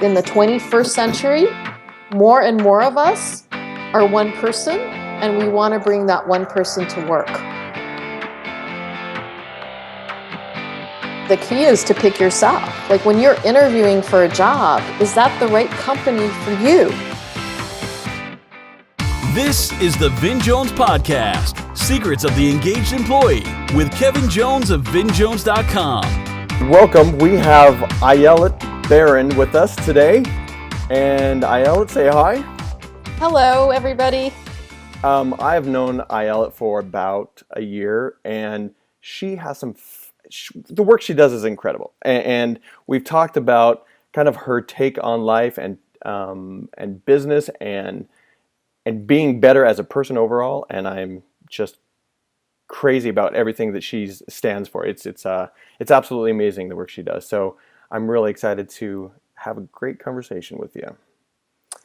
in the 21st century, more and more of us are one person, and we want to bring that one person to work. The key is to pick yourself. Like when you're interviewing for a job, is that the right company for you? This is the vinJones Podcast, Secrets of the Engaged Employee, with Kevin Jones of vinJones.com. Welcome. We have Ayelet Baron with us today. And Ayelet, say hi. Hello, everybody. I've known Ayelet for about a year, and she has the work she does is incredible. And we've talked about kind of her take on life and business and being better as a person overall. And I'm just crazy about everything that she stands for. It's absolutely amazing, the work she does. So I'm really excited to have a great conversation with you.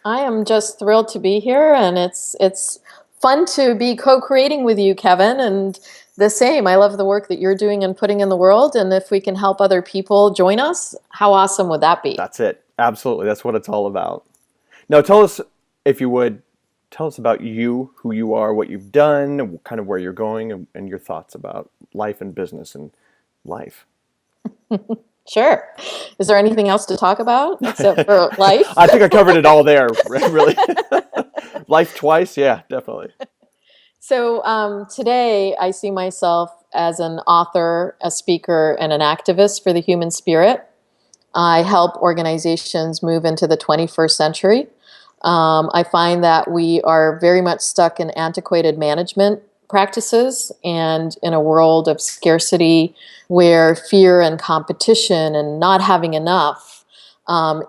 I am just thrilled to be here, and it's fun to be co-creating with you, Kevin, and the same. I love the work that you're doing and putting in the world, and if we can help other people join us, how awesome would that be? That's it. Absolutely. That's what it's all about. Now tell us, if you would, tell us about you, who you are, what you've done, kind of where you're going, and your thoughts about life and business and life. Sure. Is there anything else to talk about except for life? I think I covered it all there, really. Life twice? Yeah, definitely. So today I see myself as an author, a speaker, and an activist for the human spirit. I help organizations move into the 21st century. I find that we are very much stuck in antiquated management practices and in a world of scarcity where fear and competition and not having enough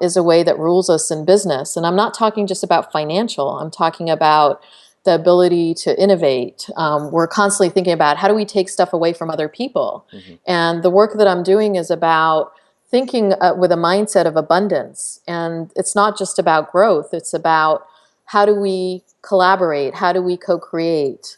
is a way that rules us in business. And I'm not talking just about financial. I'm talking about the ability to innovate. We're constantly thinking about how do we take stuff away from other people? Mm-hmm. And the work that I'm doing is about thinking with a mindset of abundance. And it's not just about growth. It's about how do we collaborate? How do we co-create?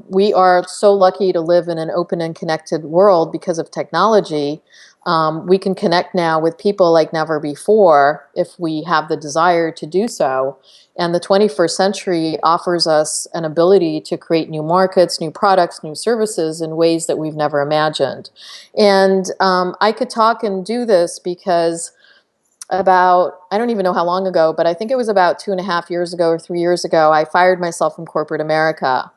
We are so lucky to live in an open and connected world because of technology. We can connect now with people like never before if we have the desire to do so. And the 21st century offers us an ability to create new markets, new products, new services in ways that we've never imagined. And I could talk and do this because I don't even know how long ago, but I think it was about 2.5 years ago or 3 years ago, I fired myself from corporate America.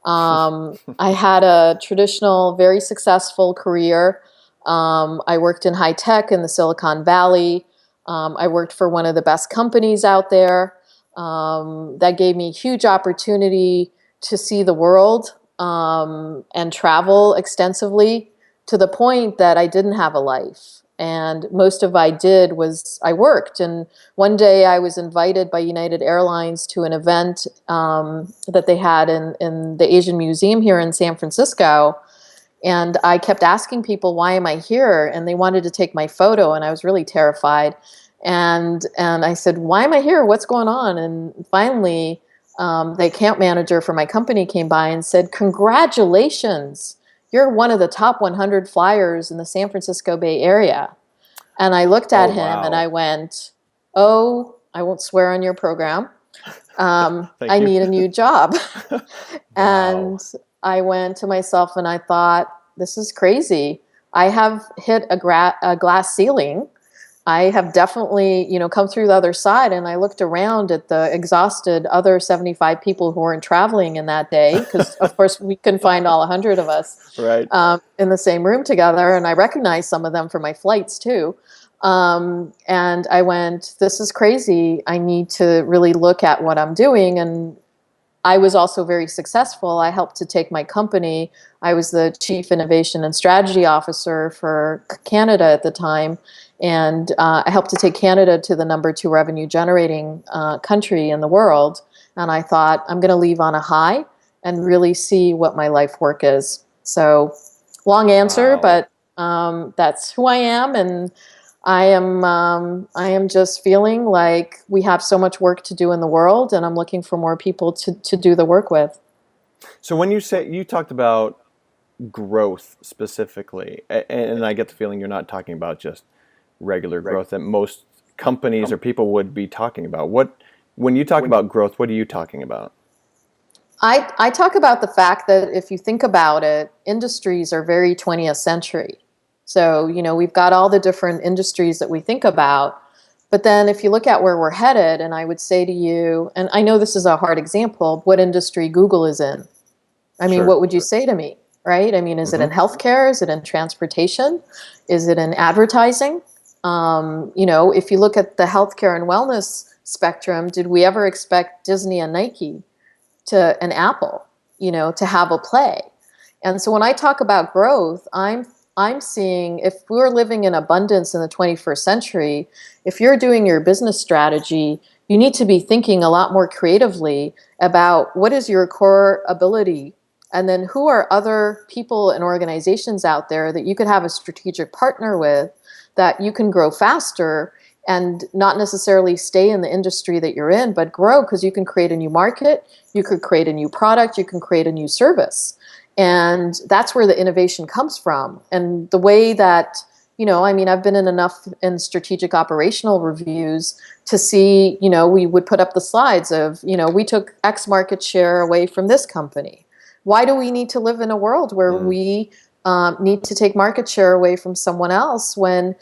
I had a traditional, very successful career. I worked in high tech in the Silicon Valley. I worked for one of the best companies out there. That gave me huge opportunity to see the world and travel extensively to the point that I didn't have a life. And most of what I did was I worked. And one day I was invited by United Airlines to an event that they had in the Asian Museum here in San Francisco. And I kept asking people, why am I here? And they wanted to take my photo, and I was really terrified. And I said, why am I here? What's going on? And finally, the account manager for my company came by and said, congratulations. You're one of the top 100 flyers in the San Francisco Bay Area. And I looked at him and I went, oh, I won't swear on your program. I need a new job. And I went to myself and I thought, this is crazy. I have hit a glass ceiling. I have definitely, come through the other side, and I looked around at the exhausted other 75 people who weren't traveling in that day, because of course we couldn't find all 100 of us right. In the same room together, and I recognized some of them from my flights too. And I went, this is crazy. I need to really look at what I'm doing. And I was also very successful. I helped to take my company. I was the Chief Innovation and Strategy Officer for Canada at the time. And I helped to take Canada to the number 2 revenue generating country in the world. And I thought, I'm going to leave on a high and really see what my life work is. So long answer, but that's who I am. And I am just feeling like we have so much work to do in the world, and I'm looking for more people to do the work with. So when you talked about growth specifically, and I get the feeling you're not talking about just regular growth that most companies or people would be talking about? When you talk about growth, what are you talking about? I talk about the fact that if you think about it, industries are very 20th century. So, we've got all the different industries that we think about. But then if you look at where we're headed, and I would say to you, and I know this is a hard example, what industry Google is in. I mean, Sure. what would you say to me, right? I mean, is it in healthcare? Is it in transportation? Is it in advertising? If you look at the healthcare and wellness spectrum, did we ever expect Disney and Nike and Apple, to have a play? And so when I talk about growth, I'm seeing, if we're living in abundance in the 21st century, if you're doing your business strategy, you need to be thinking a lot more creatively about what is your core ability, and then who are other people and organizations out there that you could have a strategic partner with that you can grow faster and not necessarily stay in the industry that you're in, but grow, because you can create a new market, you could create a new product, you can create a new service. And that's where the innovation comes from. And the way that, I've been in enough in strategic operational reviews to see, we would put up the slides of, we took X market share away from this company. Why do we need to live in a world where we need to take market share away from someone else when,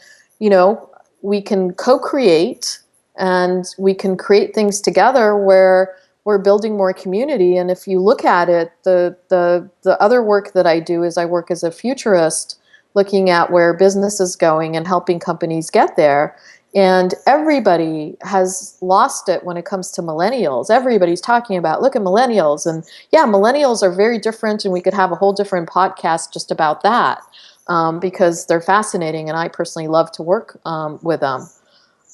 we can co-create and we can create things together where we're building more community? And if you look at it, the other work that I do is I work as a futurist, looking at where business is going and helping companies get there. And everybody has lost it when it comes to millennials. Everybody's talking about, look at millennials. And yeah, millennials are very different, and we could have a whole different podcast just about that, because they're fascinating, and I personally love to work with them.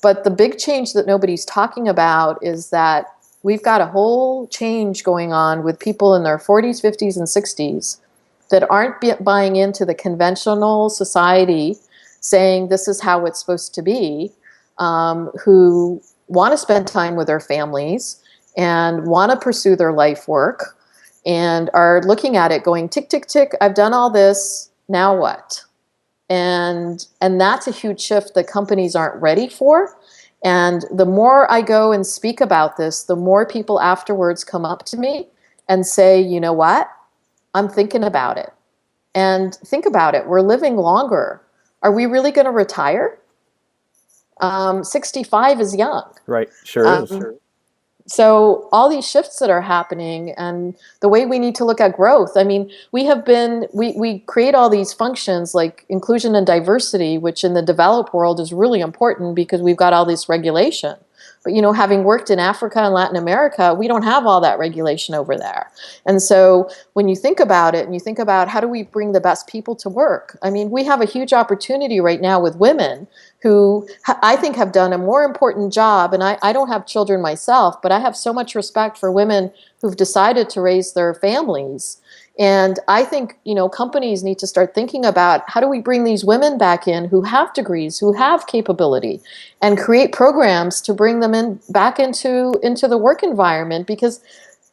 But the big change that nobody's talking about is that we've got a whole change going on with people in their 40s, 50s, and 60s that aren't buying into the conventional society saying this is how it's supposed to be, who want to spend time with their families and want to pursue their life work and are looking at it going, tick, tick, tick, I've done all this, now what? And that's a huge shift that companies aren't ready for. And the more I go and speak about this, the more people afterwards come up to me and say, you know what? I'm thinking about it. And think about it. We're living longer. Are we really going to retire? 65 is young. Right. Sure is. So all these shifts that are happening and the way we need to look at growth, I mean, we create all these functions like inclusion and diversity, which in the developed world is really important because we've got all this regulation. But, having worked in Africa and Latin America, we don't have all that regulation over there. And so when you think about it and you think about how do we bring the best people to work, I mean, we have a huge opportunity right now with women who I think have done a more important job. And I don't have children myself, but I have so much respect for women who've decided to raise their families. And I think, companies need to start thinking about how do we bring these women back in who have degrees, who have capability, and create programs to bring them back into the work environment, because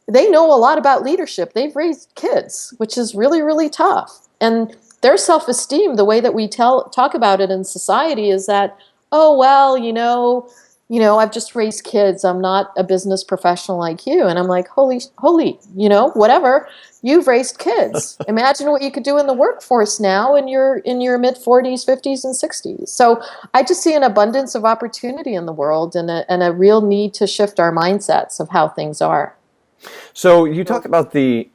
they know a lot about leadership. They've raised kids, which is really, really tough. And their self-esteem, the way that we talk about it in society is that, oh, well, I've just raised kids. I'm not a business professional like you. And I'm like, holy, whatever. You've raised kids. Imagine what you could do in the workforce now in your mid 40s, 50s, and 60s. So I just see an abundance of opportunity in the world and a real need to shift our mindsets of how things are. So you talk about the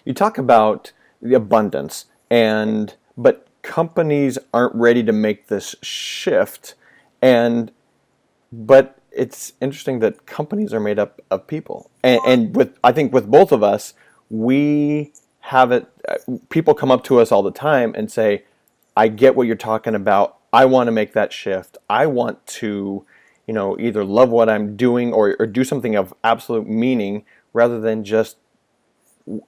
abundance, but companies aren't ready to make this shift, but it's interesting that companies are made up of people, and I think with both of us, we have it. People come up to us all the time and say, "I get what you're talking about. I want to make that shift. I want to, either love what I'm doing or do something of absolute meaning rather than just,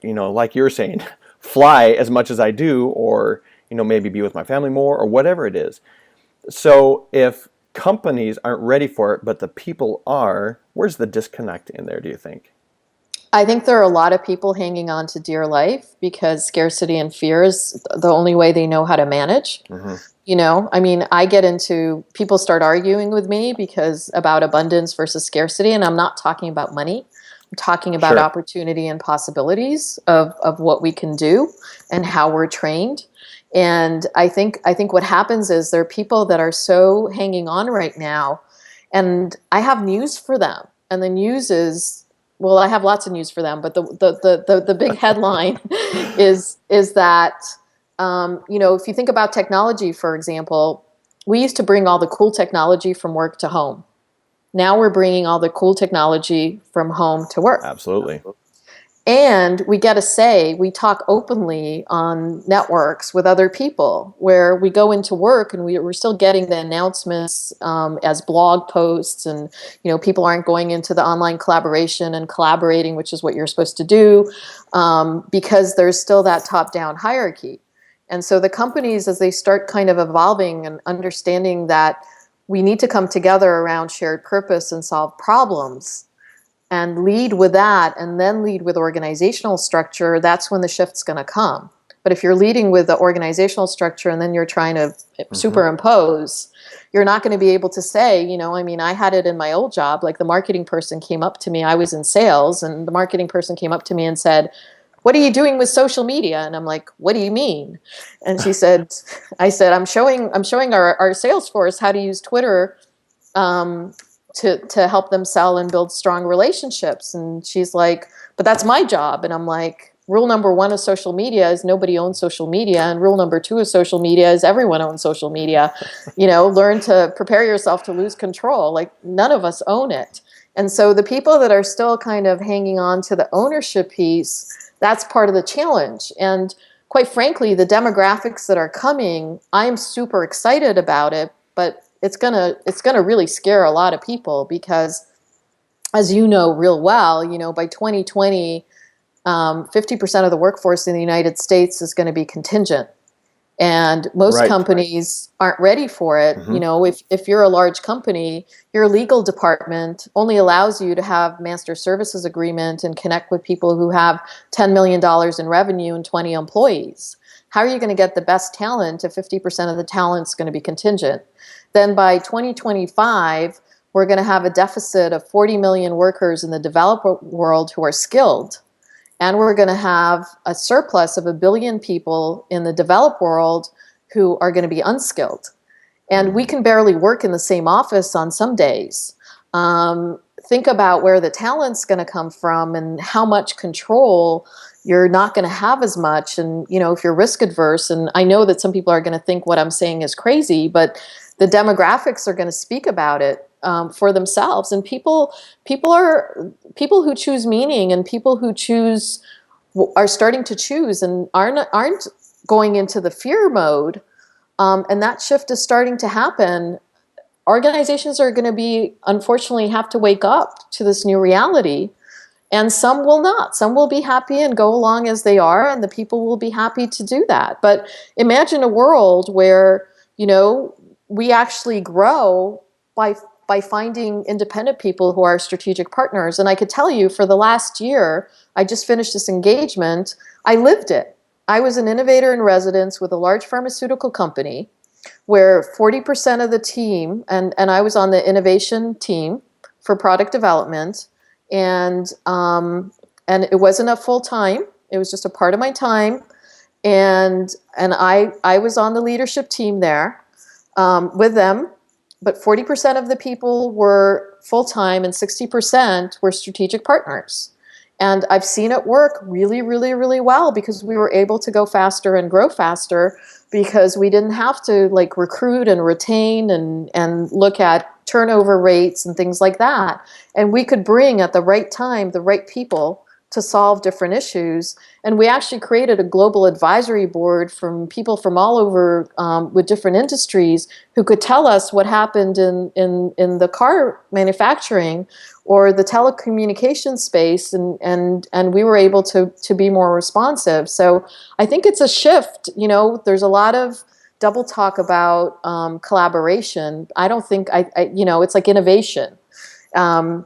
like you're saying, fly as much as I do, or maybe be with my family more, or whatever it is." So if companies aren't ready for it, but the people are, where's the disconnect in there, do you think? I think there are a lot of people hanging on to dear life because scarcity and fear is the only way they know how to manage. Mm-hmm. I mean, I get into, people start arguing with me because about abundance versus scarcity, and I'm not talking about money. I'm talking about Sure. opportunity and possibilities of what we can do and how we're trained. And I think what happens is there are people that are so hanging on right now, and I have news for them. And the news is, well, I have lots of news for them, but the big headline is that if you think about technology, for example, we used to bring all the cool technology from work to home. Now we're bringing all the cool technology from home to work. Absolutely. And we get a say, we talk openly on networks with other people where we go into work and we're still getting the announcements as blog posts, and people aren't going into the online collaboration and collaborating, which is what you're supposed to do, because there's still that top-down hierarchy. And so the companies, as they start kind of evolving and understanding that we need to come together around shared purpose and solve problems, and lead with that, and then lead with organizational structure, that's when the shift's going to come. But if you're leading with the organizational structure and then you're trying to superimpose, you're not going to be able to say, I mean, I had it in my old job, like the marketing person came up to me, I was in sales, and the marketing person came up to me and said, "What are you doing with social media?" And I'm like, "What do you mean?" And I said, I'm showing our sales force how to use Twitter to help them sell and build strong relationships. And she's like, "But that's my job." And I'm like, rule number 1 of social media is nobody owns social media. And rule number 2 of social media is everyone owns social media. Learn to prepare yourself to lose control. Like, none of us own it. And so the people that are still kind of hanging on to the ownership piece, that's part of the challenge. And quite frankly, the demographics that are coming, I'm super excited about it, but it's gonna really scare a lot of people because, as you know real well, by 2020, 50% of the workforce in the United States is going to be contingent, and most companies aren't ready for it. If you're a large company, your legal department only allows you to have master services agreement and connect with people who have $10 million in revenue and 20 employees. How are you going to get the best talent if 50% of the talent's going to be contingent? Then by 2025, we're going to have a deficit of 40 million workers in the developed world who are skilled. And we're going to have a surplus of 1 billion people in the developed world who are going to be unskilled. And we can barely work in the same office on some days. Think about where the talent's going to come from and how much control you're not going to have as much. And, if you're risk adverse, and I know that some people are going to think what I'm saying is crazy, but the demographics are going to speak about it for themselves. And people who choose meaning, and people who are starting to choose and aren't going into the fear mode. And that shift is starting to happen. Organizations are going to unfortunately have to wake up to this new reality. And some will not. Some will be happy and go along as they are, and the people will be happy to do that. But imagine a world where, we actually grow by finding independent people who are strategic partners. And I could tell you, for the last year, I just finished this engagement. I lived it. I was an innovator in residence with a large pharmaceutical company where 40% of the team, and I was on the innovation team for product development, and it wasn't a full time. It was just a part of my time, and I was on the leadership team there with them. But 40% of the people were full-time and 60% were strategic partners. And I've seen it work really, really, really well because we were able to go faster and grow faster because we didn't have to recruit and retain and look at turnover rates and things like that. And we could bring at the right time the right people to solve different issues. And we actually created a global advisory board from people from all over with different industries who could tell us what happened in the car manufacturing or the telecommunications space, and we were able to be more responsive. So I think it's a shift. There's a lot of double talk about collaboration. I don't think it's like innovation.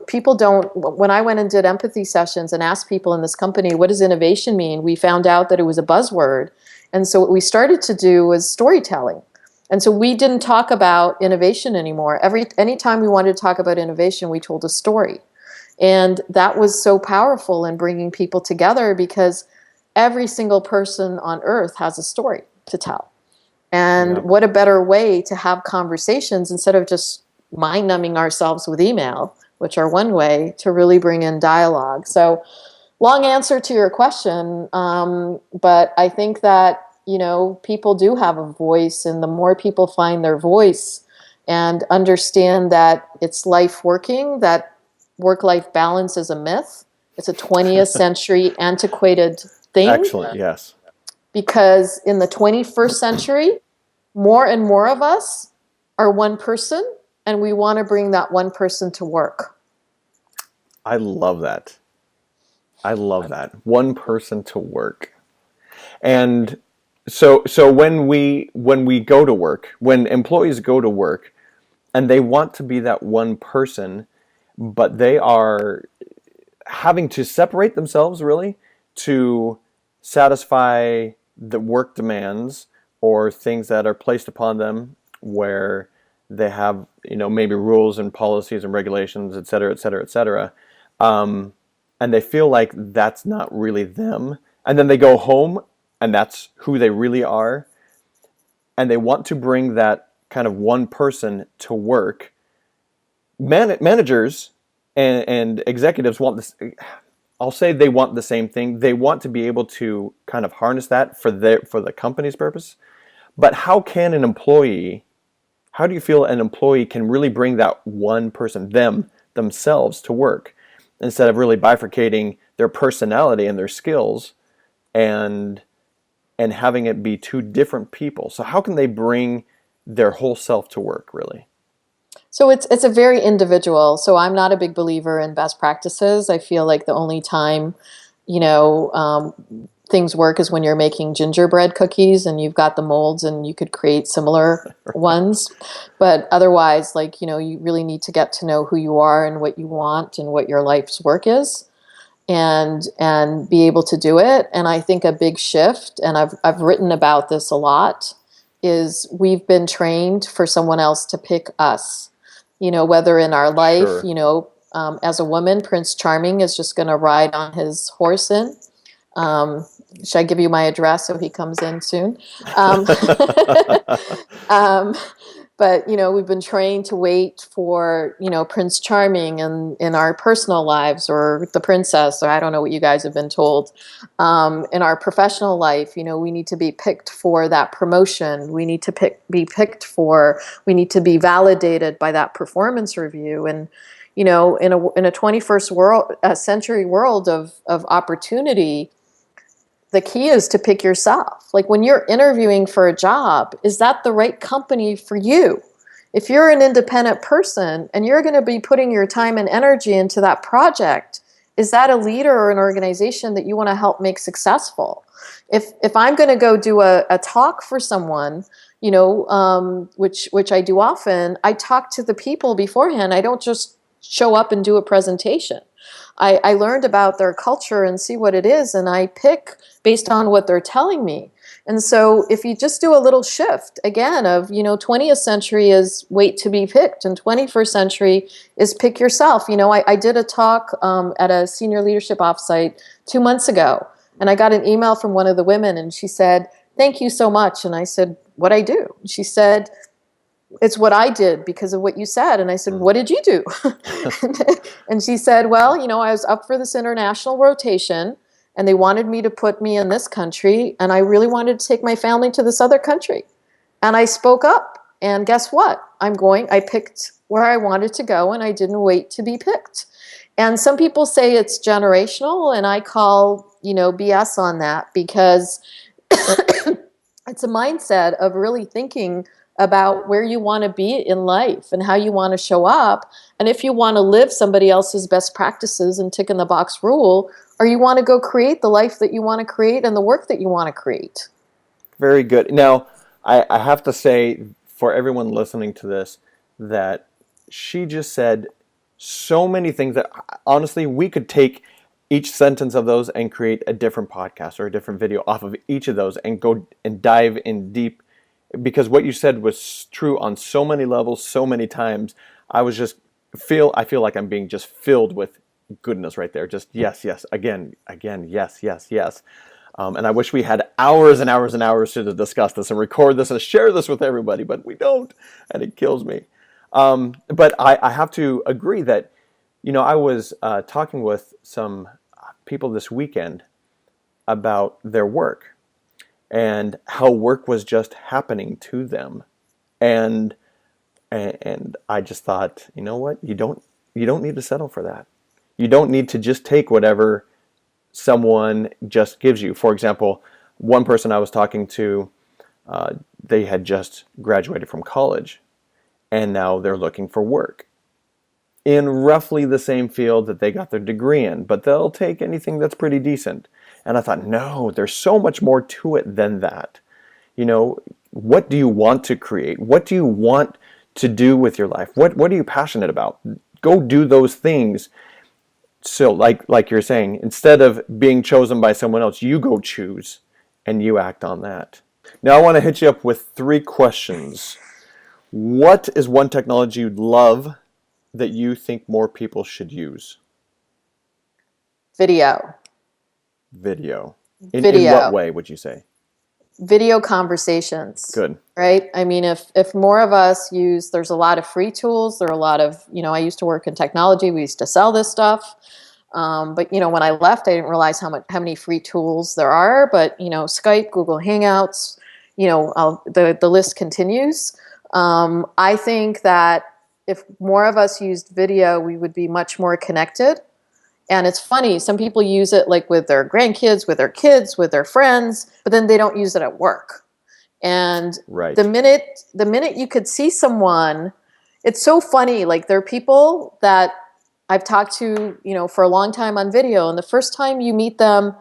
People don't, when I went and did empathy sessions and asked people in this company, what does innovation mean? We found out that it was a buzzword. And so what we started to do was storytelling. And so we didn't talk about innovation anymore. Anytime we wanted to talk about innovation, we told a story. And that was so powerful in bringing people together because every single person on earth has a story to tell. And what a better way to have conversations instead of just mind-numbing ourselves with email, which are one way, to really bring in dialogue. So long answer to your question, but I think that, people do have a voice, and the more people find their voice and understand that it's life working, that work-life balance is a myth. It's a 20th century antiquated thing. Excellent, yes. Because in the 21st century, more and more of us are one person, and we want to bring that one person to work. I love that. One person to work. And so when we go to work, when employees go to work and they want to be that one person, but they are having to separate themselves really to satisfy the work demands or things that are placed upon them where they have, maybe rules and policies and regulations, et cetera, et cetera, et cetera. And they feel like that's not really them. And then they go home and that's who they really are. And they want to bring that kind of one person to work. Managers and executives want this. I'll say they want the same thing. They want to be able to kind of harness that for the company's purpose. But how do you feel an employee can really bring that one person, themselves, to work instead of really bifurcating their personality and their skills and having it be two different people? So how can they bring their whole self to work, really? So it's a very individual. So I'm not a big believer in best practices. I feel like the only time, things work is when you're making gingerbread cookies and you've got the molds and you could create similar ones. But otherwise, you really need to get to know who you are and what you want and what your life's work is, and be able to do it. And I think a big shift, and I've written about this a lot, is we've been trained for someone else to pick us. Whether in our life, Sure. As a woman, Prince Charming is just going to ride on his horse in. Should I give you my address so he comes in soon? But, we've been trained to wait for, Prince Charming in our personal lives, or the princess, or I don't know what you guys have been told. In our professional life, we need to be picked for that promotion. We need to we need to be validated by that performance review. And, in a 21st century world of opportunity, the key is to pick yourself. Like when you're interviewing for a job, is that the right company for you? If you're an independent person and you're going to be putting your time and energy into that project, is that a leader or an organization that you want to help make successful? If I'm going to go do a talk for someone, which I do often, I talk to the people beforehand. I don't just show up and do a presentation. I learned about their culture and see what it is, and I pick based on what they're telling me. And so if you just do a little shift, again, of, 20th century is wait to be picked, and 21st century is pick yourself. I did a talk at a senior leadership offsite 2 months ago, and I got an email from one of the women, and she said, "Thank you so much." And I said, "What I do?" She said, "It's what I did because of what you said." And I said, "What did you do?" And she said, "Well, I was up for this international rotation and they wanted me to put me in this country, and I really wanted to take my family to this other country. And I spoke up, and guess what? I picked where I wanted to go, and I didn't wait to be picked." And some people say it's generational, and I call, BS on that, because it's a mindset of really thinking about where you want to be in life and how you want to show up. And if you want to live somebody else's best practices and tick in the box rule, or you want to go create the life that you want to create and the work that you want to create. Very good. Now, I have to say, for everyone listening to this, that she just said so many things that honestly we could take each sentence of those and create a different podcast or a different video off of each of those and go and dive in deep, because what you said was true on so many levels, so many times. I feel like I'm being just filled with goodness right there. Just yes, yes, again, yes, yes, yes. And I wish we had hours and hours and hours to discuss this and record this and share this with everybody, but we don't, and it kills me. But I have to agree that, I was talking with some people this weekend about their work and how work was just happening to them. And I just thought, you know what? You don't need to settle for that. You don't need to just take whatever someone just gives you. For example, one person I was talking to, they had just graduated from college, and now they're looking for work in roughly the same field that they got their degree in, but they'll take anything that's pretty decent. And I thought, no, there's so much more to it than that. What do you want to create? What do you want to do with your life? What are you passionate about? Go do those things. So like you're saying, instead of being chosen by someone else, you go choose and you act on that. Now I want to hit you up with 3 questions. What is one technology you'd love that you think more people should use? Video. Video. In Video. what way would you say? Video conversations. Good. Right? I mean, if more of us there's a lot of free tools. There are a lot of, I used to work in technology. We used to sell this stuff. But, when I left, I didn't realize how many free tools there are. But, Skype, Google Hangouts, the list continues. I think that if more of us used video, we would be much more connected. And it's funny, some people use it like with their grandkids, with their kids, with their friends, but then they don't use it at work. And right. the minute you could see someone, it's so funny. Like there are people that I've talked to, for a long time on video, and the first time you meet them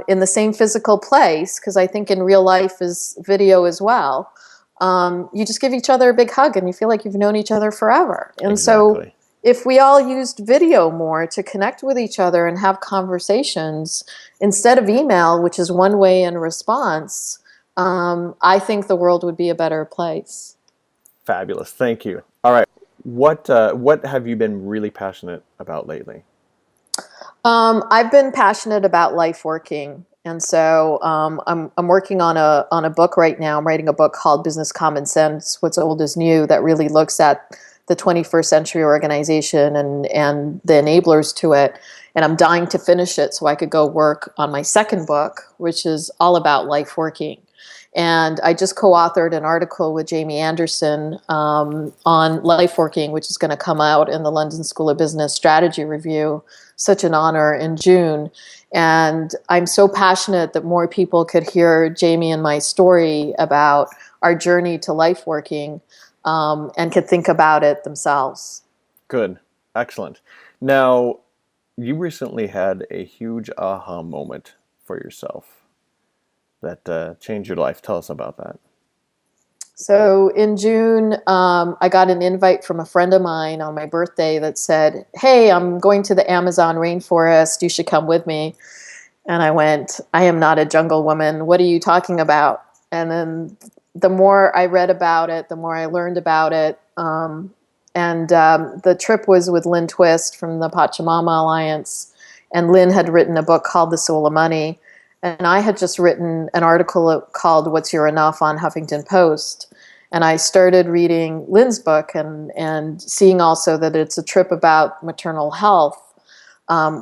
in the same physical place, because I think in real life is video as well, you just give each other a big hug and you feel like you've known each other forever. And exactly. So if we all used video more to connect with each other and have conversations instead of email, which is one way in response, I think the world would be a better place. Fabulous. Thank you. All right. What have you been really passionate about lately? I've been passionate about life working. And so I'm working on a book right now. I'm writing a book called Business Common Sense, What's Old is New, that really looks at the 21st century organization and the enablers to it. And I'm dying to finish it so I could go work on my second book, which is all about life working. And I just co-authored an article with Jamie Anderson on life working, which is going to come out in the London School of Business Strategy Review. Such an honor in June. And I'm so passionate that more people could hear Jamie and my story about our journey to life working and could think about it themselves. Good. Excellent. Now, you recently had a huge aha moment for yourself that changed your life. Tell us about that. So in June, I got an invite from a friend of mine on my birthday that said, "Hey, I'm going to the Amazon rainforest. You should come with me." And I went, "I am not a jungle woman. What are you talking about?" And then the more I read about it, the more I learned about it. The trip was with Lynn Twist from the Pachamama Alliance. And Lynn had written a book called The Soul of Money. And I had just written an article called What's Your Enough on Huffington Post. And I started reading Lynn's book and seeing also that it's a trip about maternal health,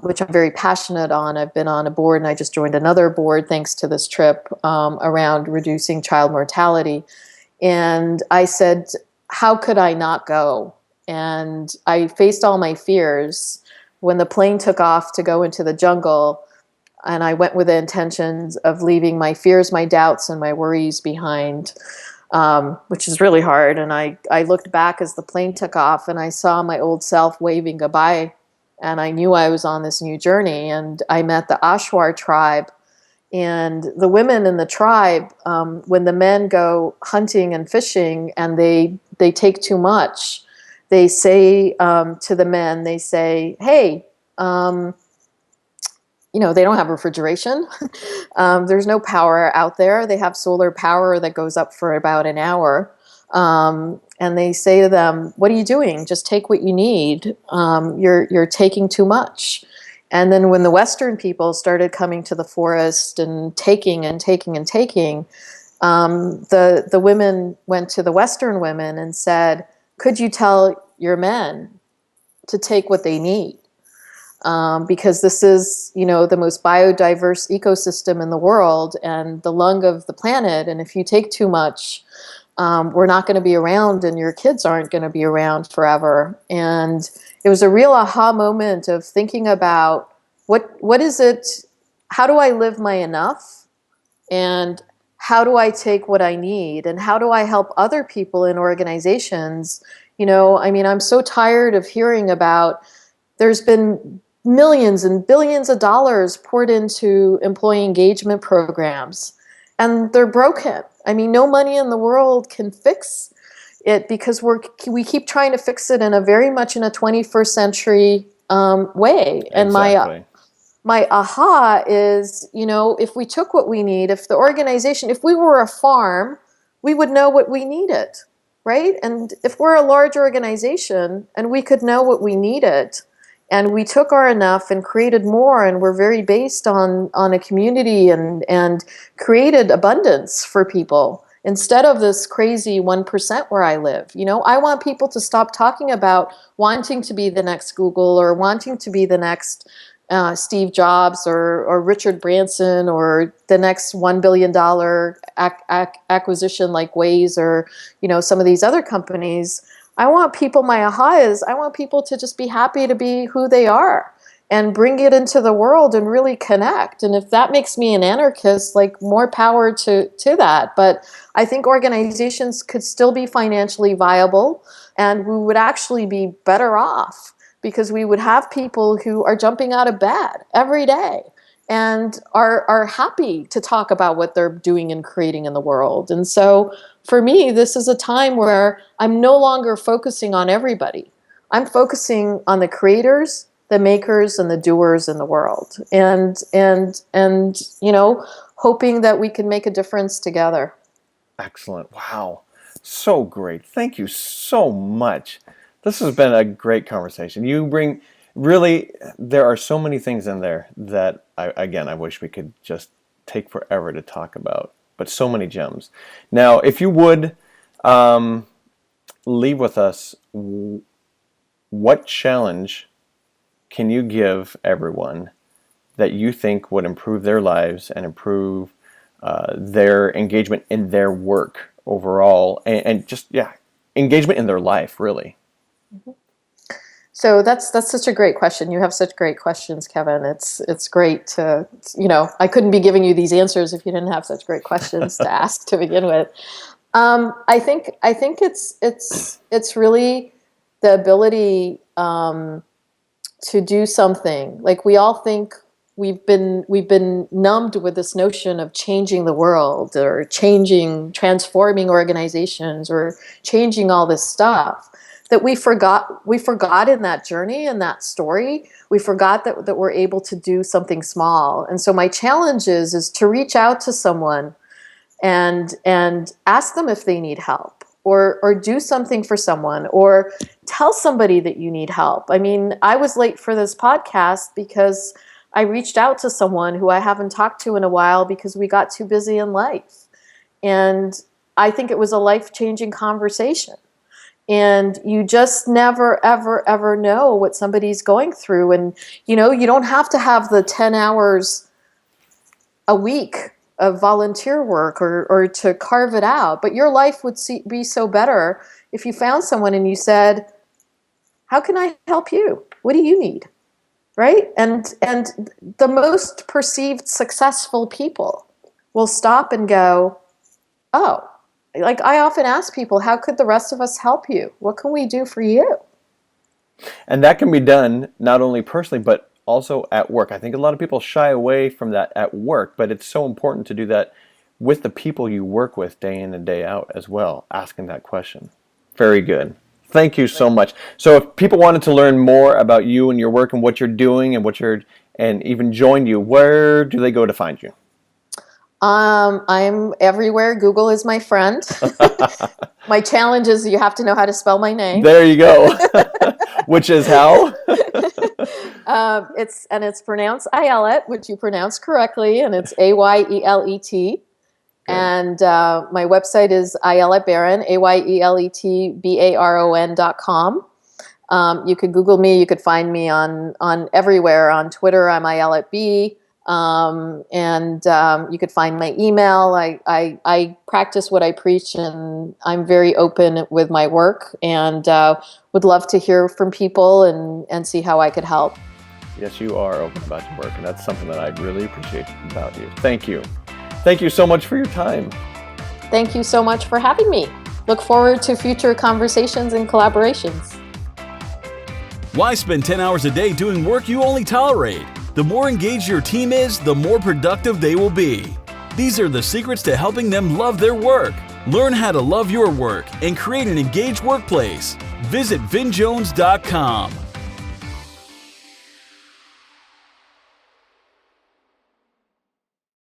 which I'm very passionate on. I've been on a board and I just joined another board thanks to this trip around reducing child mortality. And I said, how could I not go? And I faced all my fears. When the plane took off to go into the jungle, and I went with the intentions of leaving my fears, my doubts, and my worries behind, which is really hard. And I looked back as the plane took off and I saw my old self waving goodbye. And I knew I was on this new journey. And I met the Ashwar tribe. And the women in the tribe, when the men go hunting and fishing and they take too much, they say to the men, they say, hey, they don't have refrigeration. There's no power out there. They have solar power that goes up for about an hour. And they say to them, what are you doing? Just take what you need. You're taking too much. And then when the Western people started coming to the forest and taking and taking and taking, the women went to the Western women and said, could you tell your men to take what they need? Because this is, the most biodiverse ecosystem in the world and the lung of the planet. And if you take too much, we're not going to be around, and your kids aren't going to be around forever. And it was a real aha moment of thinking about what is it, how do I live my enough, and how do I take what I need, and how do I help other people in organizations? I'm so tired of hearing about, there's been millions and billions of dollars poured into employee engagement programs, and they're broken. No money in the world can fix it, because we keep trying to fix it in a very much in a 21st century way. And Exactly. my aha is, if we took what we need, if the organization, if we were a farm, we would know what we needed, right? And if we're a large organization and we could know what we needed, and we took our enough and created more, and we're very based on a community and created abundance for people instead of this crazy 1% where I live. I want people to stop talking about wanting to be the next Google or wanting to be the next Steve Jobs or Richard Branson or the next $1 billion acquisition like Waze or, some of these other companies. I want people, my aha is, I want people to just be happy to be who they are and bring it into the world and really connect. And if that makes me an anarchist, like, more power to that. But I think organizations could still be financially viable, and we would actually be better off because we would have people who are jumping out of bed every day and are happy to talk about what they're doing and creating in the world. And so for me, this is a time where I'm no longer focusing on everybody. I'm focusing on the creators, the makers, and the doers in the world, and hoping that we can make a difference together. Excellent. Wow. So great. Thank you so much. This has been a great conversation. You bring, really, there are so many things in there that, I wish we could just take forever to talk about, but so many gems. Now, if you would leave with us, what challenge can you give everyone that you think would improve their lives and improve their engagement in their work overall, and just, engagement in their life, really? Mm-hmm. So that's such a great question. You have such great questions, Kevin. It's great to, I couldn't be giving you these answers if you didn't have such great questions to ask to begin with. I think it's really the ability to do something. Like, we all think we've been numbed with this notion of changing the world or transforming organizations or changing all this stuff, that we forgot in that journey and that story. We forgot that we're able to do something small. And so my challenge is to reach out to someone and ask them if they need help, or do something for someone, or tell somebody that you need help. I was late for this podcast because I reached out to someone who I haven't talked to in a while because we got too busy in life. And I think it was a life-changing conversation. And you just never, ever, ever know what somebody's going through. And, you don't have to have the 10 hours a week of volunteer work or to carve it out. But your life would be so better if you found someone and you said, how can I help you? What do you need? Right? And the most perceived successful people will stop and go, oh, like, I often ask people, how could the rest of us help you? What can we do for you? And that can be done not only personally, but also at work. I think a lot of people shy away from that at work, but it's so important to do that with the people you work with day in and day out as well, asking that question. Very good. Thank you so much. So if people wanted to learn more about you and your work and what you're doing and even join you, where do they go to find you? I'm everywhere. Google is my friend. My challenge is you have to know how to spell my name. There you go. Which is how? It's pronounced Ayelet, which you pronounce correctly, and it's Ayelet. Good. And my website is Ayelet Baron, AyeletBaron.com. You could Google me. You could find me on everywhere. On Twitter, I'm Ayelet B. You could find my email. I practice what I preach, and I'm very open with my work, and would love to hear from people and see how I could help. Yes, you are open about your work, and that's something that I really appreciate about you. Thank you. Thank you so much for your time. Thank you so much for having me. Look forward to future conversations and collaborations. Why spend 10 hours a day doing work you only tolerate? The more engaged your team is, the more productive they will be. These are the secrets to helping them love their work. Learn how to love your work and create an engaged workplace. Visit vinJones.com.